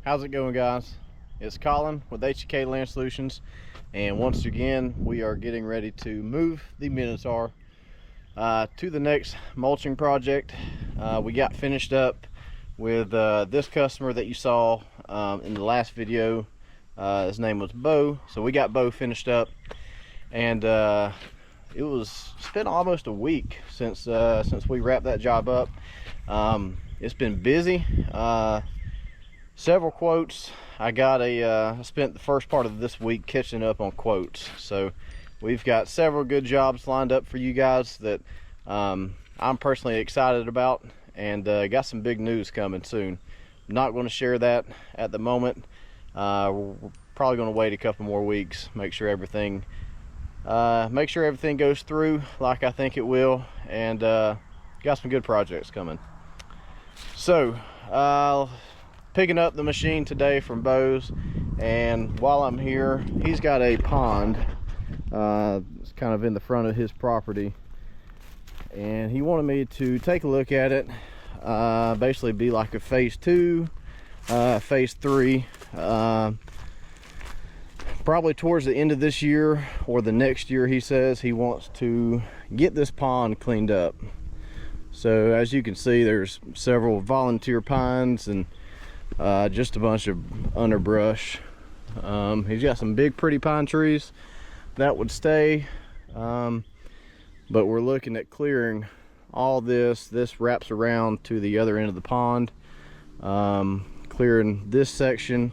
How's it going, guys? It's Colin with HK Land Solutions, and once again we are getting ready to move the Minotaur to the next mulching project. We got finished up with this customer that you saw in the last video. His name was Bo, so we got Bo finished up, and it's been almost a week since we wrapped that job up. It's been busy. Several quotes. I spent the first part of this week catching up on quotes, so we've got several good jobs lined up for you guys that I'm personally excited about, and got some big news coming soon. I'm not going to share that at the moment. We're probably going to wait a couple more weeks, make sure everything goes through like I think it will, and got some good projects coming. So picking up the machine today from Bo's, and while I'm here, he's got a pond. It's kind of in the front of his property, and he wanted me to take a look at it. Basically be like a phase 2, phase 3, probably towards the end of this year or the next year. He says he wants to get this pond cleaned up. So as you can see, there's several volunteer pines and just a bunch of underbrush. He's got some big pretty pine trees that would stay, but we're looking at clearing all this. Wraps around to the other end of the pond, clearing this section,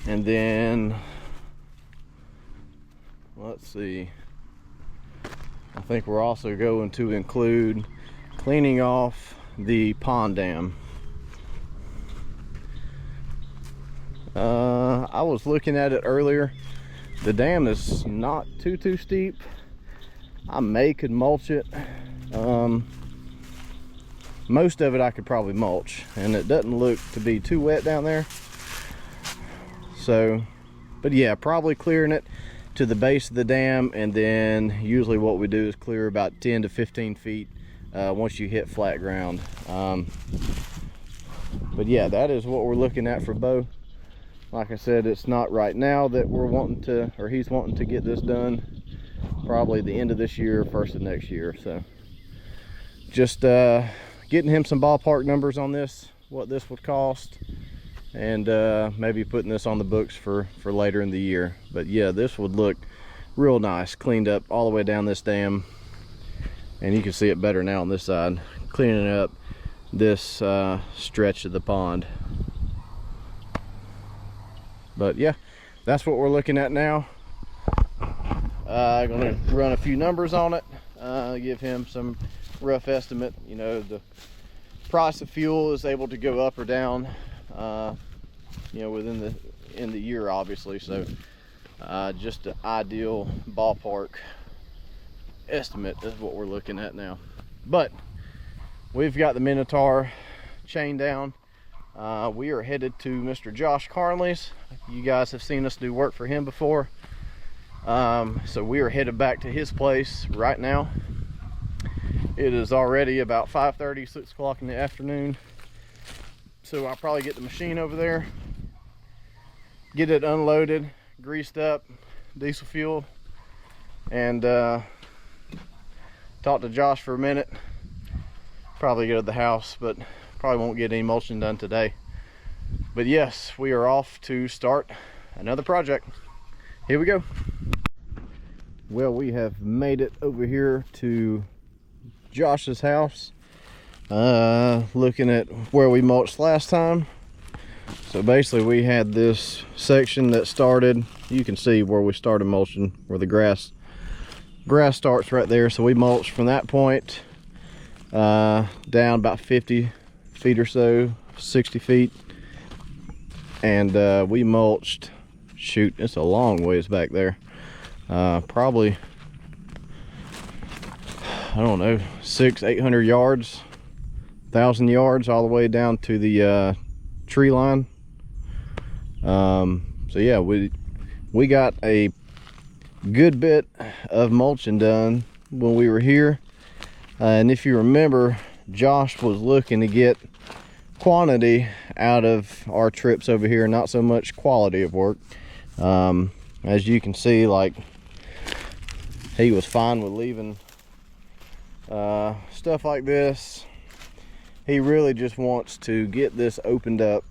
and then let's see, I think we're also going to include cleaning off the pond dam. I was looking at it earlier. The dam is not too steep. I could mulch it. Most of it I could probably mulch, and it doesn't look to be too wet down there. So, but yeah, probably clearing it to the base of the dam, and then usually what we do is clear about 10 to 15 feet once you hit flat ground. But yeah, that is what we're looking at for Bo. Like I said, it's not right now that we're wanting to, or he's wanting to get this done. Probably the end of this year, first of next year. So just getting him some ballpark numbers on this, what this would cost, and maybe putting this on the books for later in the year. But yeah, this would look real nice, cleaned up all the way down this dam, and you can see it better now on this side, cleaning up this stretch of the pond. But yeah, that's what we're looking at now. I'm gonna run a few numbers on it, give him some rough estimate. You know, the price of fuel is able to go up or down, you know, in the year, obviously. So just an ideal ballpark estimate is what we're looking at now. But we've got the Minotaur chained down. We are headed to Mr. Josh Carnley's. You guys have seen us do work for him before. So we are headed back to his place right now. It is already about 5:30, 6 o'clock in the afternoon. So I'll probably get the machine over there, get it unloaded, greased up, diesel fuel, and talk to Josh for a minute. Probably go to the house, but probably won't get any mulching done today. But yes, we are off to start another project. Here we go. Well, we have made it over here to Josh's house, looking at where we mulched last time. So basically we had this section that started, you can see where we started mulching, where the grass starts right there. So we mulched from that point down about 50 feet or so, 60 feet, and we mulched, shoot, it's a long ways back there, probably, I don't know, 600-800 yards, 1,000 yards, all the way down to the tree line. So yeah, we got a good bit of mulching done when we were here, and if you remember, Josh was looking to get quantity out of our trips over here, not so much quality of work. As you can see, like, he was fine with leaving stuff like this. He really just wants to get this opened up.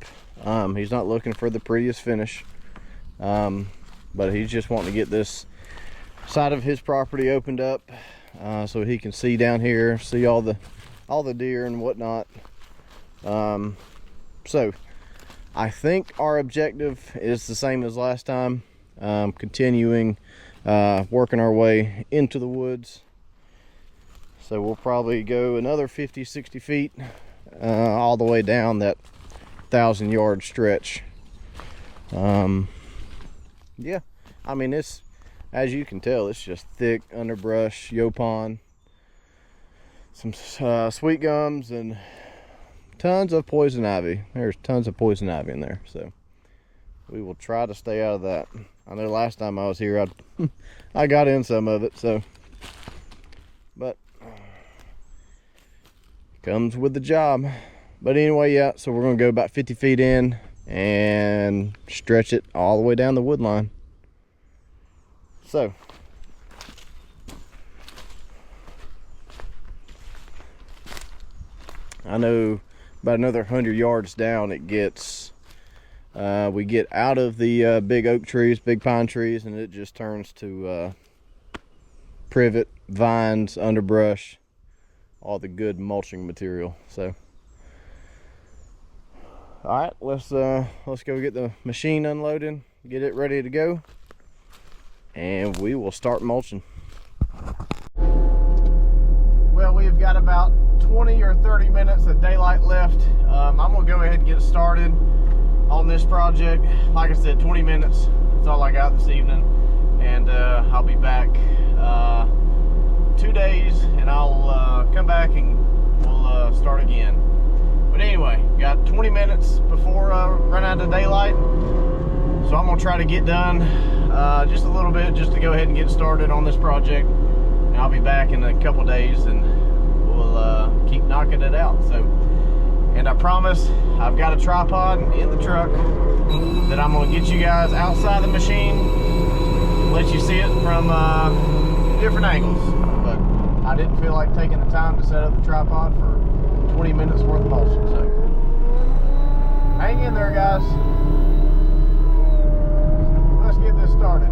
He's not looking for the prettiest finish, but he's just wanting to get this side of his property opened up, so he can see down here, see all the deer and whatnot. So I think our objective is the same as last time, continuing working our way into the woods. So we'll probably go another 50-60 feet all the way down that 1,000-yard stretch. Yeah, I mean, it's, as you can tell, it's just thick underbrush, yopon, some sweet gums, and tons of poison ivy. There's tons of poison ivy in there, so we will try to stay out of that. I know last time I was here, I got in some of it, so, but comes with the job. But anyway, yeah, so we're gonna go about 50 feet in and stretch it all the way down the wood line. So I know about another 100 yards down it gets, we get out of the big oak trees, big pine trees, and it just turns to privet, vines, underbrush, all the good mulching material. So all right, let's go get the machine unloaded, get it ready to go, and we will start mulching. Well, we've got about 20 or 30 minutes of daylight left. I'm gonna go ahead and get started on this project. Like I said, 20 minutes, that's all I got this evening, and I'll be back 2 days, and I'll come back and we'll start again. But anyway, got 20 minutes before I run out of daylight, so I'm gonna try to get done just a little bit, just to go ahead and get started on this project. And I'll be back in a couple days, and we'll keep knocking it out. So, and I promise, I've got a tripod in the truck that I'm gonna get you guys outside the machine, let you see it from different angles. But I didn't feel like taking the time to set up the tripod for 20 minutes worth of mulching, so hang in there, guys. Let's get this started.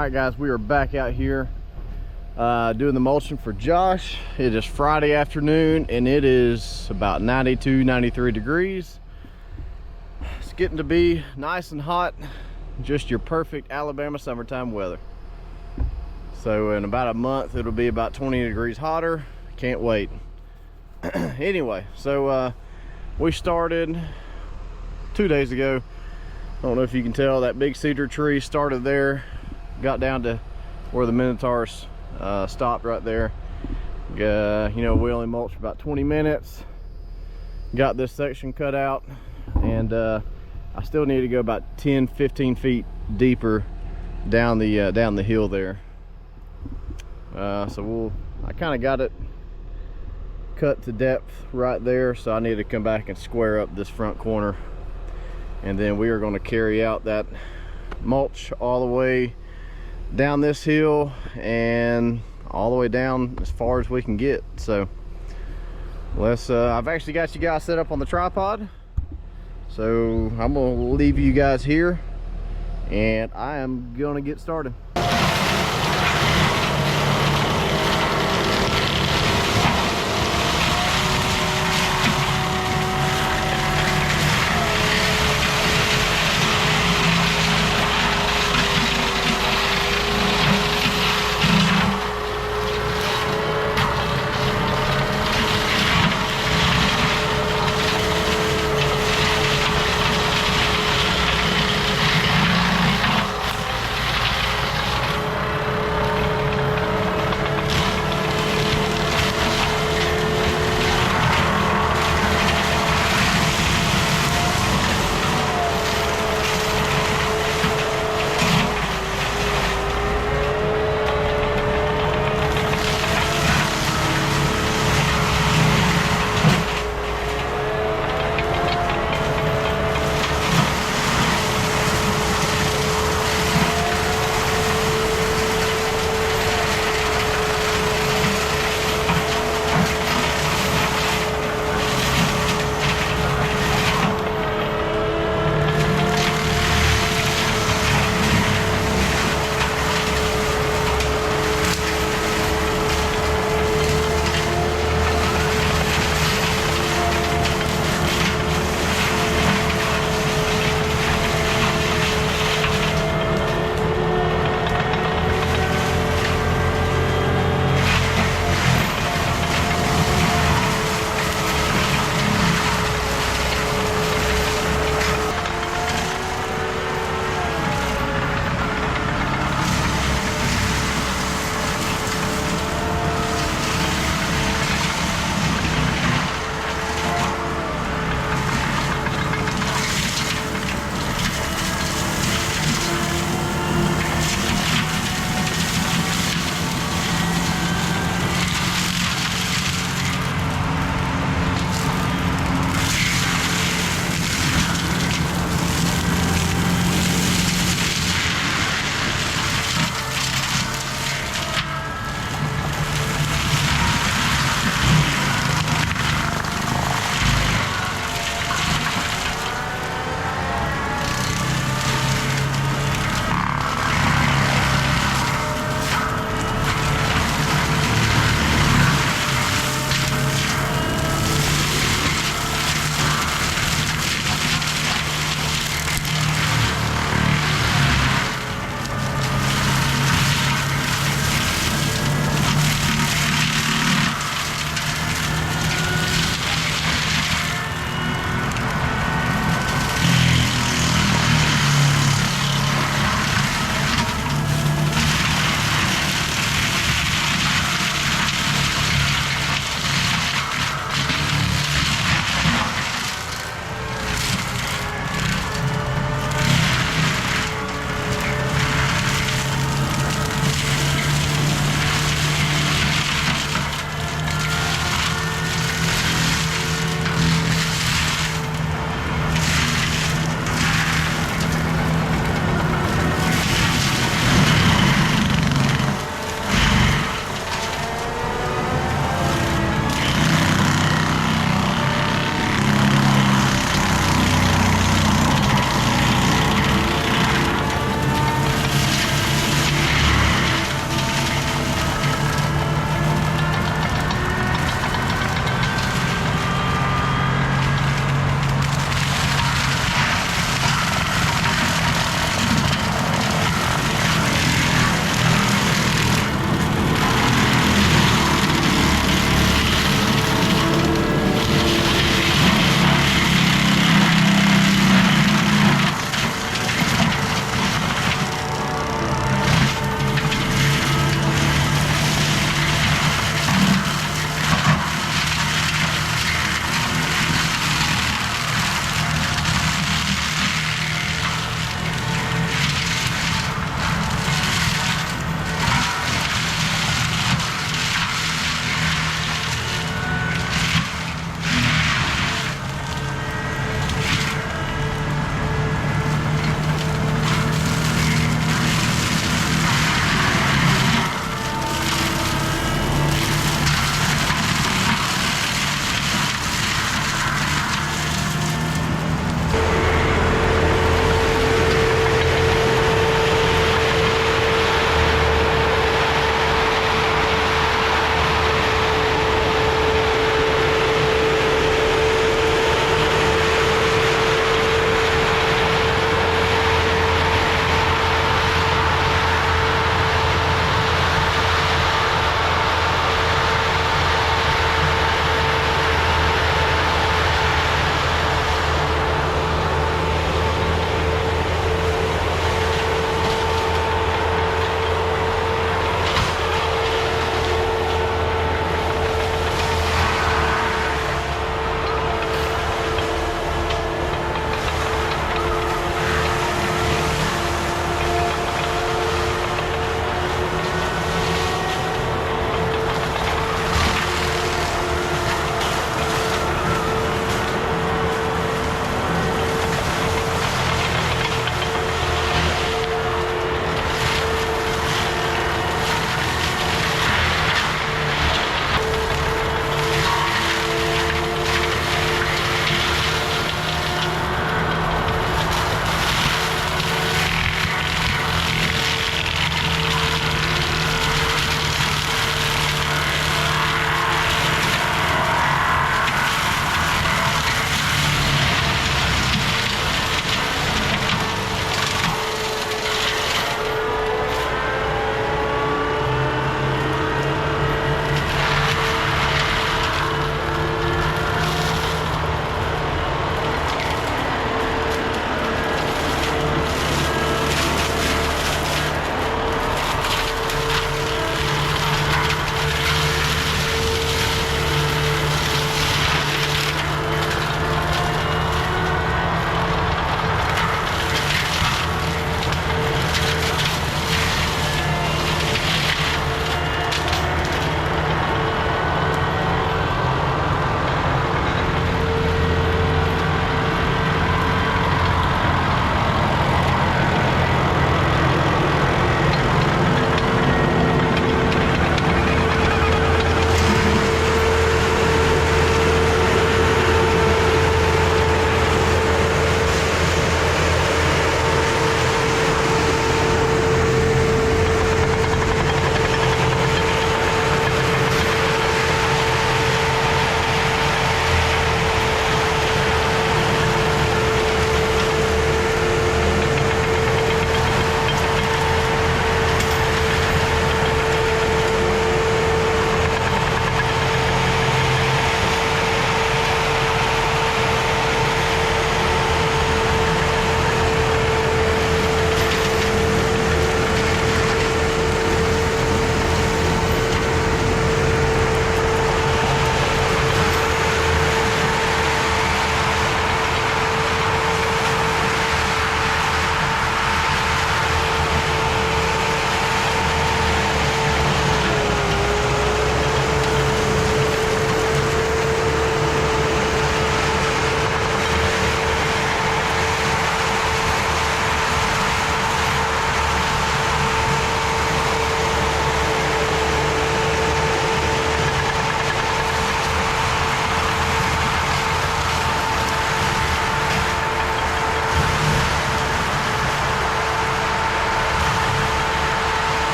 Alright guys, we are back out here doing the mulching for Josh. It is Friday afternoon and it is about 92, 93 degrees. It's getting to be nice and hot, just your perfect Alabama summertime weather. So in about a month it'll be about 20 degrees hotter. Can't wait. Anyway, so we started 2 days ago. I don't know if you can tell, that big cedar tree started there, got down to where the Minotaurs stopped right there. You know, we only mulched about 20 minutes, got this section cut out, and I still need to go about 10-15 feet deeper down the hill there. So I kind of got it cut to depth right there, so I need to come back and square up this front corner, and then we are going to carry out that mulch all the way down this hill and all the way down as far as we can get. So let's I've actually got you guys set up on the tripod, so I'm gonna leave you guys here and I am gonna get started.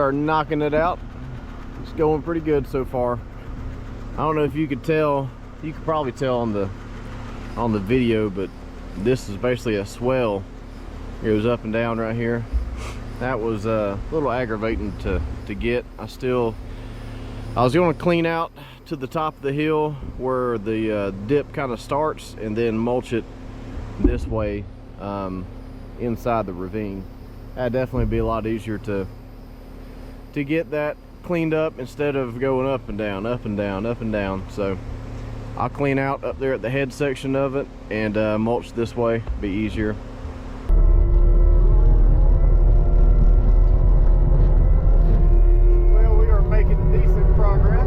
are knocking it out. It's going pretty good so far. I don't know if you could tell, you could probably tell on the video, but this is basically a swell. It goes up and down right here. That was a little aggravating to get. I was going to clean out to the top of the hill where the dip kind of starts, and then mulch it this way inside the ravine. That'd definitely be a lot easier to get that cleaned up instead of going up and down, up and down, up and down. So I'll clean out up there at the head section of it and mulch this way, be easier. Well, we are making decent progress.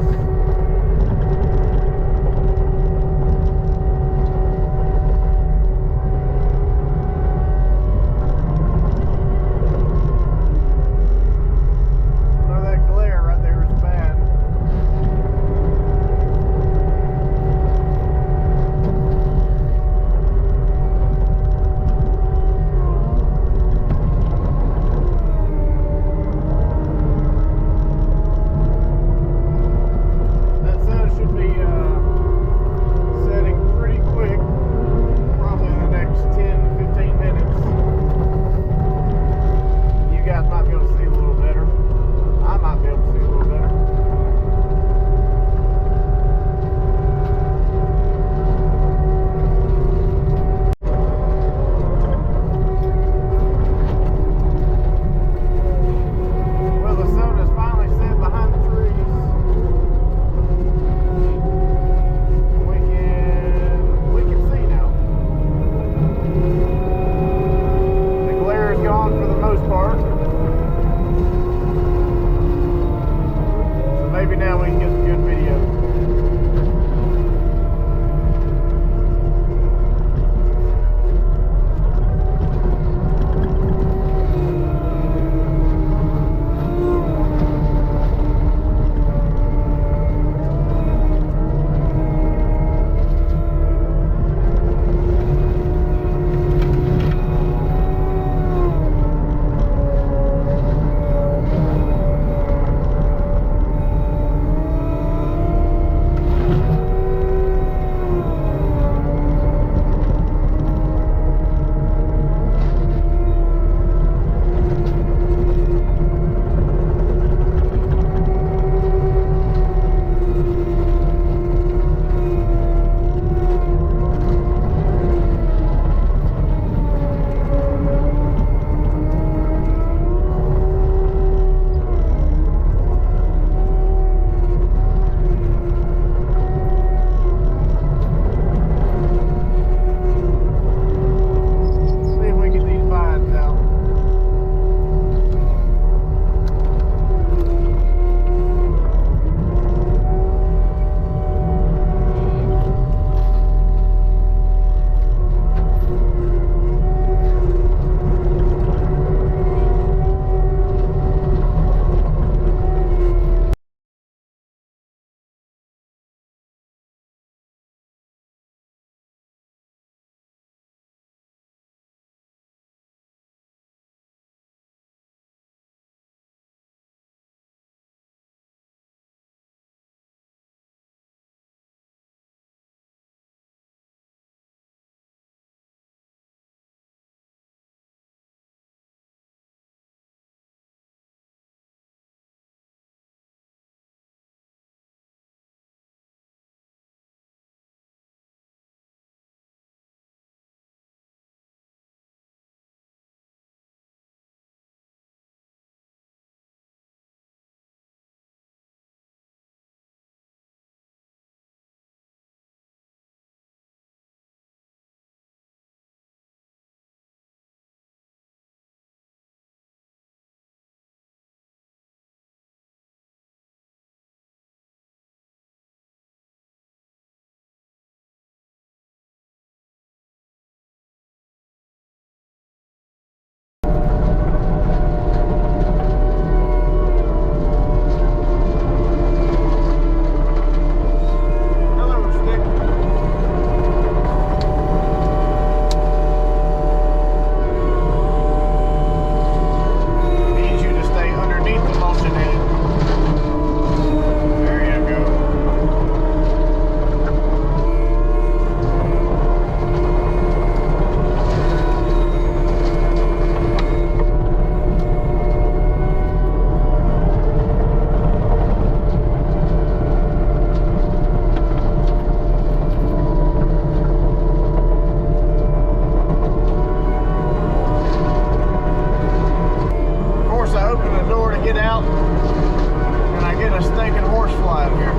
a stinking horsefly in here.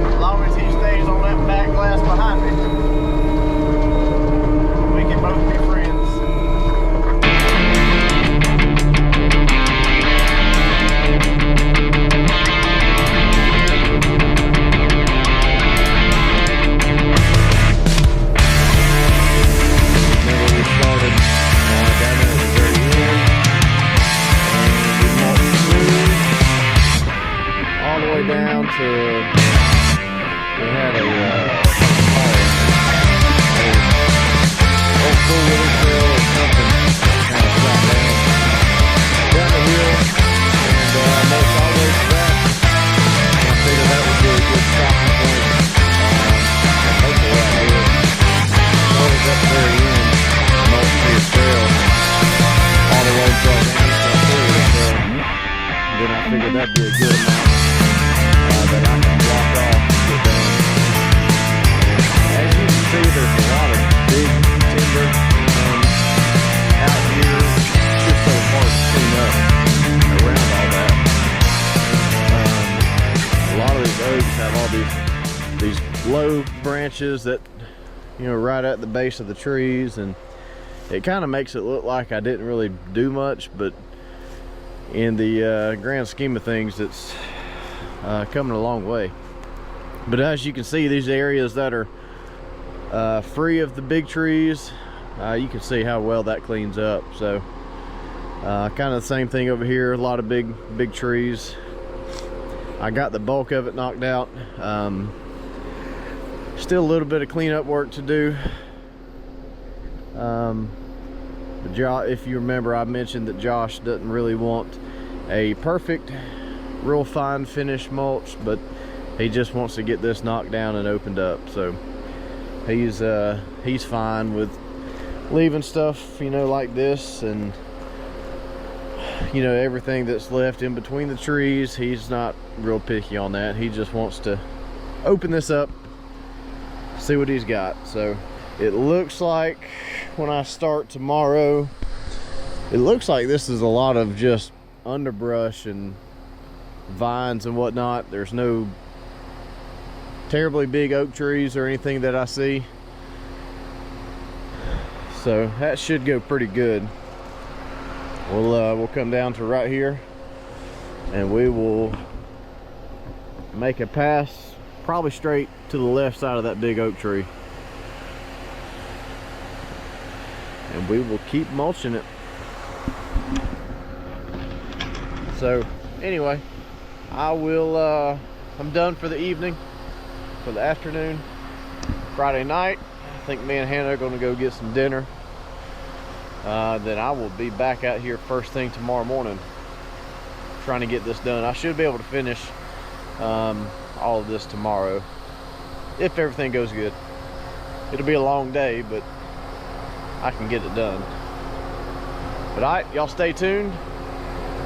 As long as he stays on that back glass behind me, we can both be friends. Down to, we had a old four-wheeler trail or something kind of shot down the hill, and most all the way to that. And I figured that would be a good stopping point. Hopefully right here, started at the very end, and most of the trail, all the way to our four-wheeler trail. Then I figured that'd be a good amount that I can block off and get done. As you can see, there's a lot of big timber out here. It's just so hard to clean up around all that. A lot of these oaks have all these low branches that, you know, right at the base of the trees, and it kind of makes it look like I didn't really do much, but in the grand scheme of things, it's coming a long way. But as you can see, these areas that are free of the big trees, you can see how well that cleans up. So kind of the same thing over here, a lot of big trees. I got the bulk of it knocked out. Still a little bit of cleanup work to do. If you remember, I mentioned that Josh doesn't really want a perfect, real fine finish mulch, but he just wants to get this knocked down and opened up. So he's fine with leaving stuff, you know, like this, and you know, everything that's left in between the trees. He's not real picky on that. He just wants to open this up, see what he's got. So it looks like when I start tomorrow, it looks like this is a lot of just underbrush and vines and whatnot. There's no terribly big oak trees or anything that I see, so that should go pretty good. We'll come down to right here, and we will make a pass probably straight to the left side of that big oak tree, and we will keep mulching it. So anyway, I'm done for the evening, for the afternoon. Friday night, I think me and Hannah are going to go get some dinner. Then I will be back out here first thing tomorrow morning trying to get this done. I should be able to finish all of this tomorrow if everything goes good. It'll be a long day, but I can get it done. But alright, y'all stay tuned.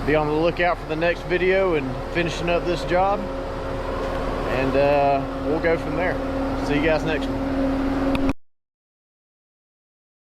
Be on the lookout for the next video and finishing up this job, and we'll go from there. See you guys next one.